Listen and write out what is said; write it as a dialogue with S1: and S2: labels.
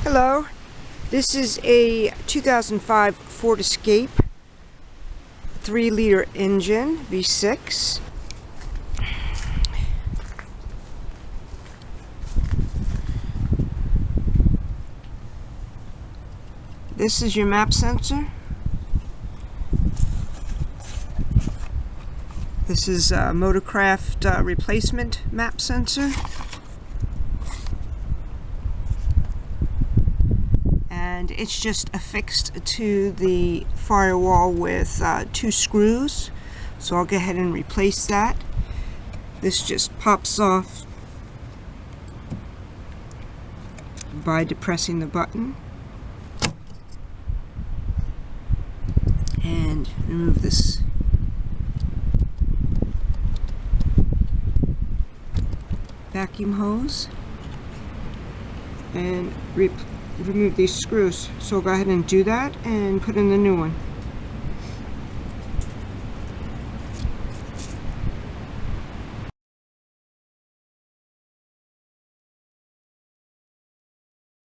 S1: Hello, this is a 2005 Ford Escape 3-liter engine, V6. This is your map sensor. This is a Motorcraft replacement map sensor. And it's just affixed to the firewall with 2 screws. So I'll go ahead and replace that. This just pops off by depressing the button. And remove this vacuum hose and remove these screws. So I'll go ahead and do that and put in the new one.